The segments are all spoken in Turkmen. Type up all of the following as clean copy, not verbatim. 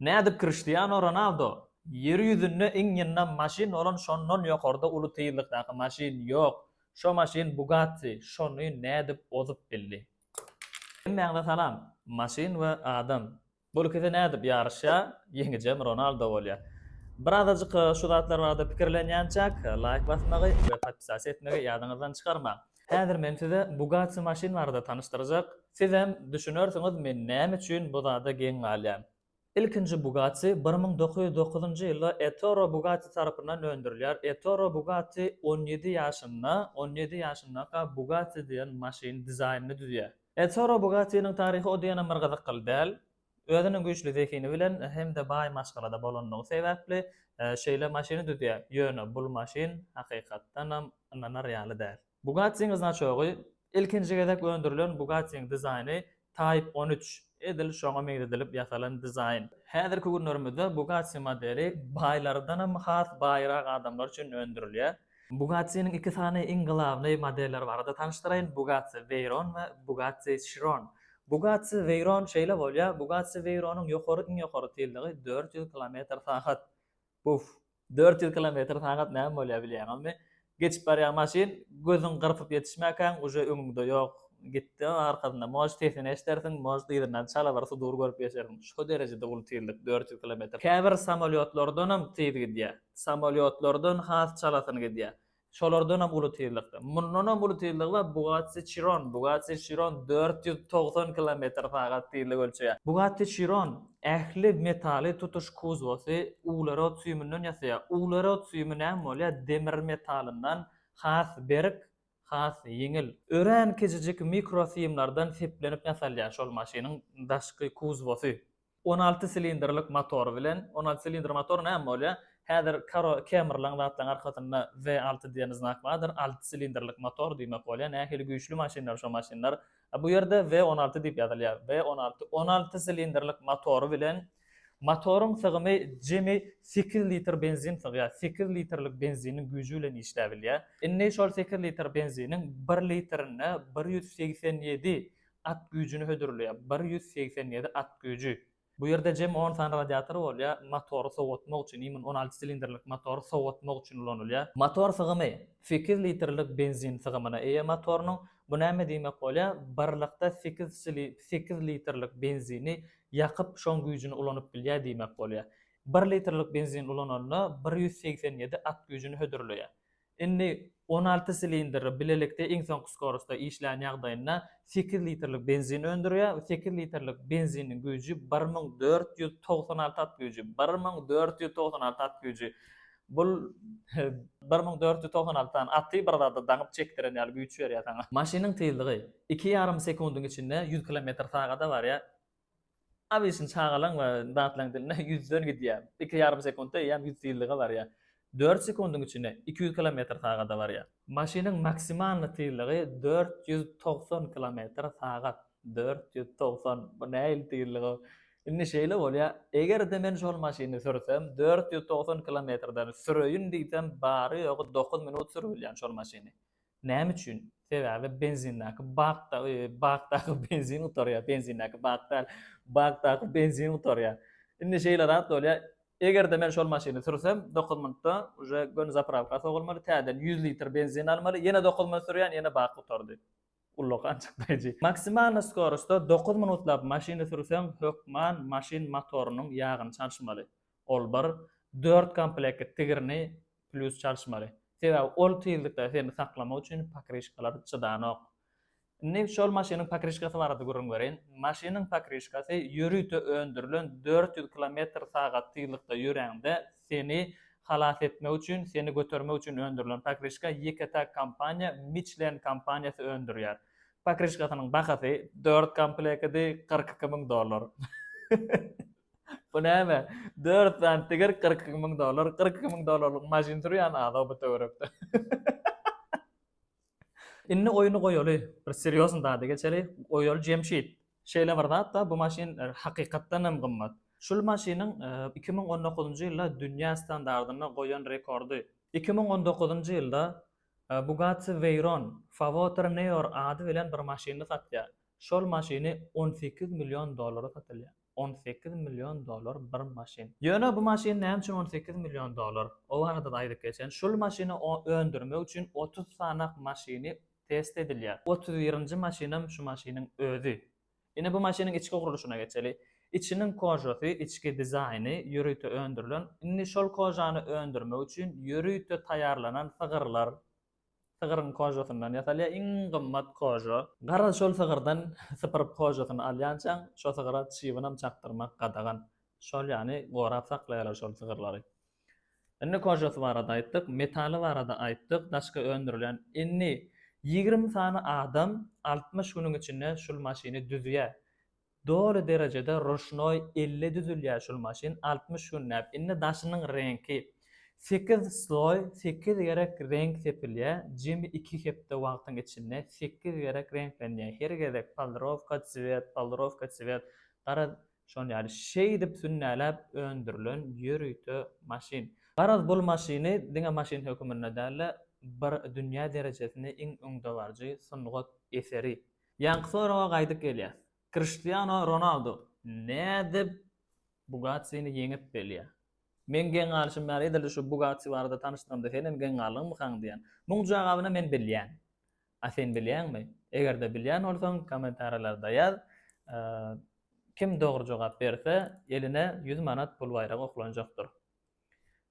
Nädip Cristiano Ronaldo yeryüzünde iň ýene maşin olan şondan ýokarda uly tyýlykdaky maşin ýok. Şo maşin Bugatti, şonu nädip ozup bildi. Mäňde salam, maşin we adam. Bu ikisi nädip ýarşa, ýeňejem Ronaldo bolýar. Birazajyk şu zatlar barada pikirlenýänçäk, like basmagy we podpisasiýa etmegi ýadyňyzdan çykarma. Häzir men size Bugatti maşin barada tanıştyrjak. Siz hem düşünörsüňiz men näme üçin bu zada geň alýan. İlkinci Bugatti 1909-njy ýylda Ettore Bugatti tarapyndan öndürilýär. Ettore Bugatti 17 ýaşynda Bugatti diýen maşin dizaynını düzýär. Ettore Bugatti'niň taryhy o diýene myrgyzykly däl. Özüniň güýçli zekini bilen hem de baý maşgalada bolandygy sebäpli şeýle maşiny düzýär. Ýöne bu maşin hakykatdan hem anana reali däl. Bugatti'niň znaçogy ilkinji gezek öndürilen Bugatti'niň dizaýny Type 13 edil şoňa meňzedilip ýasalan dizayn. Häzirki günlerimizde Bugatti modeli baýlardan hem has baýrak adamlar üçin öndürilýär. Bugatti'niň iki sany ingilaby modelleri barada tanıştyraýyn. Bugatti Veyron we Bugatti Chiron. Bugatti Veyron şeýle bolýar. Bugatti Veyron'un iň ýokary tezligi 400 km/s. Buf, 400 km/s näme bolýar bilýärmi? Geçip barýan maşin gözüň gyrpyp ýetişmäken uje öňüňde ýok. Gitti arkasında moj tesini eşdersin, moj ýerinden çala barsa dur görüp ýeşersin. Şu derejede ul tezlik 400 km. Käbir samolyotlardan hem tez gidýär. Samolyotlardan has çalasyny gidýär. Şolardan hem ul tezlikde. Mundan hem ul tezlikde Bugatti Chiron. Bugatti Chiron 490 km/s tezlik ölçüyor. Bugatti Chiron ähli metali tutuş kuzwasy ularot süýmünden ýasýar. Ularot süýmü näme bolýar? Demir metalyndan has berik has ýeňil. Ören kejijik mikrofilmlardan seplenip ýasalýan şol maşynyň daşky kuzwasy. 16 silindrlik motor bilen, 16 silindr motor näme bolýar? Häzir Cameron zatlaryň arkasynda V6 diýen znak bardyr. 6 silindrlik motor diýmek bolýar. Nähili güýçlü maşinlar şo maşinlar. Bu ýerde V16 diýip ýazylýar. V16 16 silindrlik motory bilen motorun sygymy jemi 8 litr benzin sygýar. 8 litrlik benzinin güýjü bilen işläbilýär. Indi şol 8 litr benzinin 1 litrine 187 at güýjüni hödürlýär. 187 at güýjü. Bu ýerde jem 10 tane radiator bolýar. Motory sowatmak üçin 16 silindrlik motory sowatmak üçin ulanylýar. Motor sygymy 8 litrlik benzin sygymyna eýe motorynyň bu näme diýmek bolýar? Birlikde 8 litrlik benzini ýakyp şoň güýjüni ulanyp bilýär diýmek bolýar. 1 litrlik benzin ulananda 187 at güýjüni hödürlýär. Indi 16 silindr bilelikde iň soňky skorusda işlän ýagdaýynda 8 litrlik benzin öndürýär. 8 litrlik benzinin güýjü 1496 at güýjü. 1496 at güýjü. Bu 1496-dan atty bir zada daňyp çekdiren ýaly güýç berýär taňa. Maşynyň tezligi 2,5 sekundyň içinde 100 km/s barýar. Abyşyn çağalan we datlaň diline 100'den gidýär. 2,5 sekundda ýa 100 tezligi barýar. 4 sekundyň içinde 200 km/s barýar. Maşynyň maksimal tezligi 490 km/s. 490 bu näil tezligi? Indi şeýle bolýar. Eger de men şol maşyny sürsem 490 km/dan sürüýün diýsem bary ýoky 9 minut sürülýän şol maşyny. Näme üçin? Sebäbi benzindaky bakdaky benzin utarýar, benzindaky bakdaky benzin utarýar. Indi şeýle zat bolýar. Eger de men şol maşyny sürsem 9 minutda uje gön zapravka sogulmaly, täden 100 litr benzin almaly, ýene 9 minut sürýän, ýene bak utardy. Ulloqan çykdyjy. Maksimal skorusda 9 minutlap maşyny sürsem hökman maşyn motorunyň ýagyny çalşmaly. Ol bar 4 komplekt tigirini plus çalşmaly. Sebäbi ol tezlikde seni saklamak üçin pakrişkalar çydanok. Indi şol maşynyň pakrişkasy barada görüň bereň. Maşynyň pakrişkasy ýörüýte öndürilen 400 km/s tezlikde ýöräňde seni halas etmek üçin, seni götürmek üçin öndürilen pakrişka ýekata kompaniýa Michelin kompaniýasy öndürýär. Pakrişkasynyň bahasy 4 komplekti $42,000. Bu näme? 4 tane tigir $42,000. $42,000 maşyn sürýän adam bu töwerekde. Indi oýuny goýaly, bir seriýosny dady geçeli, oýaly Jemşit. Şeýle bir da bu maşyn hakykatdan hem gymmat. Şol maşynyň 2019-njy ýylda dünýä standardyna goýan rekordy. 2019-njy ýylda Bugatti Veyron Favotr Neo ady bilen bir maşyny satýar. Şol maşyny $18 milyon satylýar. $18 milyon bir maşin. Ýöne bu maşin näme üçin $18 milyon? O arada da aýdyp geçen. Şol maşiny öndürmek üçin 30 sanak maşini test edilýär. 31-nji maşinam şu maşiniň özü. Ine bu maşiniň içki guruluşuna geçeli. İçinin kojasy, içki dizaýny ýürüýte öndürilen. Indi şol kojany öndürmek üçin ýürüýte taýarlanan sygyrlar, sygyrın kojasyndan ýasalýar iň gymmat koja. Gara şol sygyrdan sypyryp kojasyny alýançaň, şo sygyra çypynam çaktyrmak gadagan. Şol ýani gorap saklaýarlar şol sygyrlary. Indi kojasy barada aýtdyk, metali barada aýtdyk, daşka öndürilen. Indi 20 sany adam 60 güniň içinde şol maşiny düzýär. Doğru derecede roşnoy 50 düzülýär şol maşin 60 gün näp. Indi daşynyň rengi 8 sloy, 8 gerek renk sepilýär. Jemi 2 hepde wagtyň içinde 8 gerek renklenýär. Her gerek paldrovka tsvet, gara şol ýaly şey dip sünnäläp öndürilen ýürüýte maşin. Garaz bol maşiny diňe maşin hökümine däle bir dünýä derejesinde iň öňde barjy sungat eseri. Ýanky soraga gaýdyp gelýär. Cristiano Ronaldo näde Bugatti'ni yeňip belýär? Men geň alşym bäri edildi şu Bugatti barada tanışdyrymda senem geň galyňmy haň diýen. Muň jogabyna men bilýän. A sen bilýänmi? Eger de bilýän bolsaň kommentarlarda ýaz. Kim dogry jogap berse, eline 100 manat pul bayragy oklanjakdyr.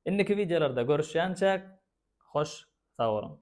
Indiki videolarda görüşýänçä hoş sag bolun.